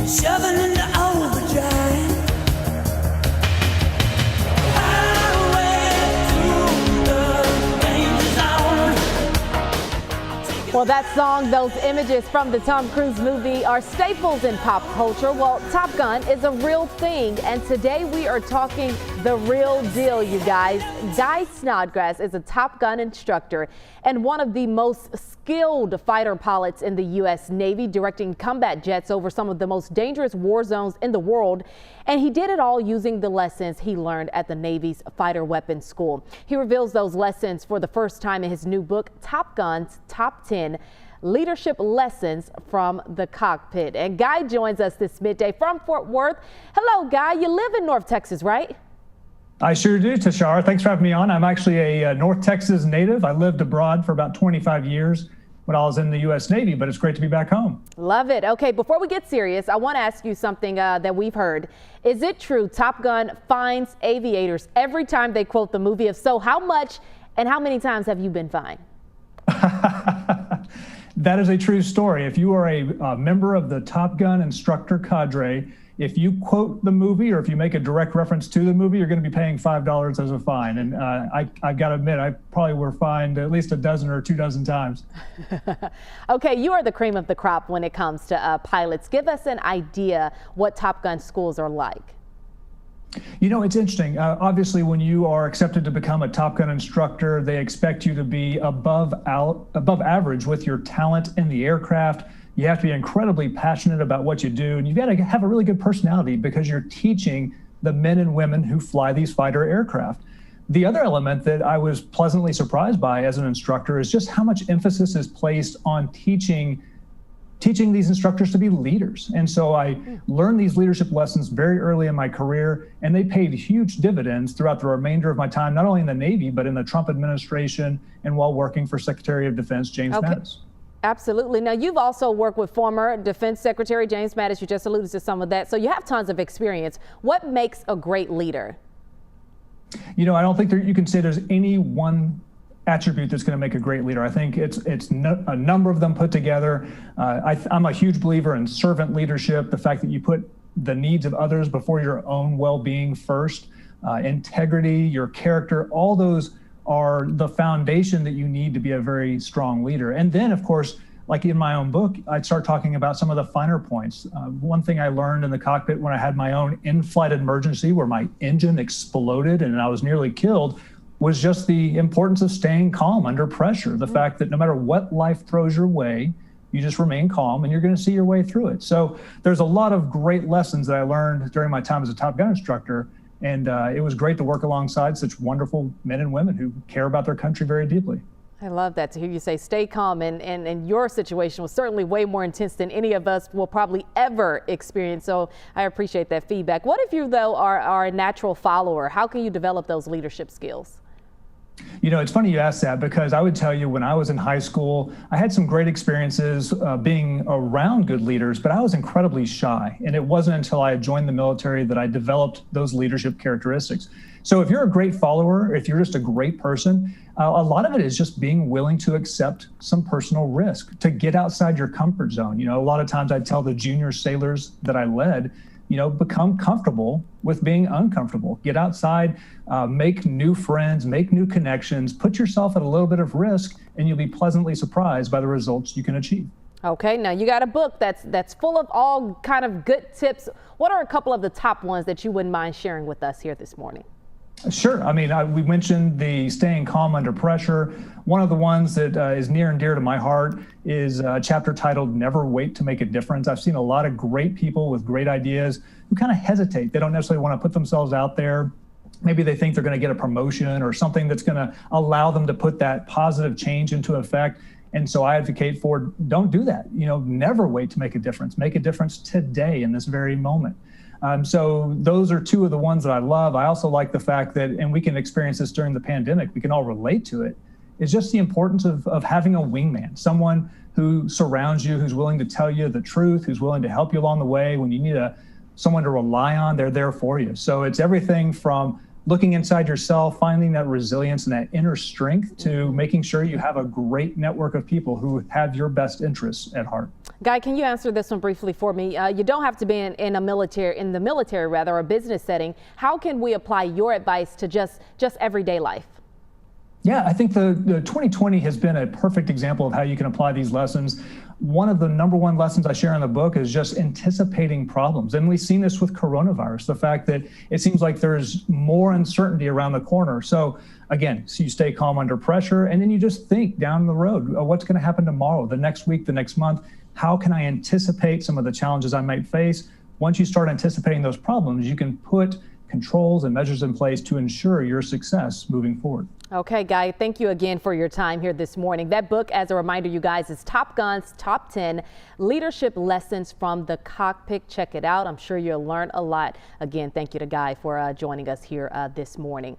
Shoving into overdrive. Highway through the danger zone. Well, that song, those images from the Tom Cruise movie are staples in pop culture. Well, Top Gun is a real thing, and today we are talking the real deal, you guys. Guy Snodgrass is a Top Gun instructor and one of the most skilled fighter pilots in the U.S. Navy, directing combat jets over some of the most dangerous war zones in the world. And he did it all using the lessons he learned at the Navy's Fighter Weapons School. He reveals those lessons for the first time in his new book, Top Gun's Top 10 Leadership Lessons from the Cockpit. And Guy joins us this midday from Fort Worth. Hello, Guy. You live in North Texas, right? I sure do, Tashara. Thanks for having me on. I'm actually a North Texas native. I lived abroad for about 25 years when I was in the U.S. Navy, but it's great to be back home. Love it. Okay, before we get serious, I want to ask you something that we've heard. Is it true Top Gun finds aviators every time they quote the movie? If so, how much and how many times have you been fined? That is a true story. If you are a member of the Top Gun instructor cadre, if you quote the movie or if you make a direct reference to the movie, you're going to be paying $5 as a fine. And I've got to admit, I probably were fined at least a dozen or 24 times. Okay, you are the cream of the crop when it comes to pilots. Give us an idea what Top Gun schools are like. You know, it's interesting. Obviously, when you are accepted to become a Top Gun instructor, they expect you to be above average with your talent in the aircraft. You have to be incredibly passionate about what you do, and you've got to have a really good personality because you're teaching the men and women who fly these fighter aircraft. The other element that I was pleasantly surprised by as an instructor is just how much emphasis is placed on teaching these instructors to be leaders. And so I learned these leadership lessons very early in my career, and they paid huge dividends throughout the remainder of my time, not only in the Navy, but in the Trump administration and while working for Secretary of Defense James Mattis. Absolutely. Now, you've also worked with former Defense Secretary James Mattis. You just alluded to some of that. So you have tons of experience. What makes a great leader? You know, I don't think you can say there's any one attribute that's going to make a great leader. I think it's a number of them put together. I'm a huge believer in servant leadership, the fact that you put the needs of others before your own well-being first, integrity, your character, all those are the foundation that you need to be a very strong leader. And then, of course, like in my own book, I'd start talking about some of the finer points. One thing I learned in the cockpit when I had my own in-flight emergency where my engine exploded and I was nearly killed was just the importance of staying calm under pressure. The fact that no matter what life throws your way, you just remain calm and you're going to see your way through it. So there's a lot of great lessons that I learned during my time as a Top Gun instructor. And it was great to work alongside such wonderful men and women who care about their country very deeply. I love that to hear you say stay calm, and your situation was certainly way more intense than any of us will probably ever experience. So I appreciate that feedback. What if you, though, are a natural follower? How can you develop those leadership skills? You know, it's funny you ask that because I would tell you when I was in high school, I had some great experiences being around good leaders, but I was incredibly shy. And it wasn't until I joined the military that I developed those leadership characteristics. So if you're a great follower, if you're just a great person, a lot of it is just being willing to accept some personal risk, to get outside your comfort zone. You know, a lot of times I'd tell the junior sailors that I led, you know, become comfortable with being uncomfortable. Get outside, make new friends, make new connections, put yourself at a little bit of risk, and you'll be pleasantly surprised by the results you can achieve. Okay, now you got a book that's full of all kind of good tips. What are a couple of the top ones that you wouldn't mind sharing with us here this morning? Sure. I mean, we mentioned the staying calm under pressure. One of the ones that is near and dear to my heart is a chapter titled Never Wait to Make a Difference. I've seen a lot of great people with great ideas who kind of hesitate. They don't necessarily want to put themselves out there. Maybe they think they're going to get a promotion or something that's going to allow them to put that positive change into effect. And so I advocate for don't do that. You know, never wait to make a difference. Make a difference today in this very moment. So those are two of the ones that I love. I also like the fact that, and we can experience this during the pandemic, we can all relate to it, is just the importance of having a wingman, someone who surrounds you, who's willing to tell you the truth, who's willing to help you along the way. When you need someone to rely on, they're there for you. So it's everything from looking inside yourself, finding that resilience and that inner strength to making sure you have a great network of people who have your best interests at heart. Guy, can you answer this one briefly for me? You don't have to be in the military rather, or a business setting. How can we apply your advice to just everyday life? Yeah, I think the 2020 has been a perfect example of how you can apply these lessons. One of the number one lessons I share in the book is just anticipating problems. And we've seen this with coronavirus, the fact that it seems like there's more uncertainty around the corner. So again, so you stay calm under pressure, and then you just think down the road, what's going to happen tomorrow, the next week, the next month? How can I anticipate some of the challenges I might face? Once you start anticipating those problems, you can put controls and measures in place to ensure your success moving forward. Okay, Guy, thank you again for your time here this morning. That book, as a reminder, you guys, is Top Gun's Top 10 Leadership Lessons from the Cockpit. Check it out. I'm sure you'll learn a lot. Again, thank you to Guy for joining us here this morning.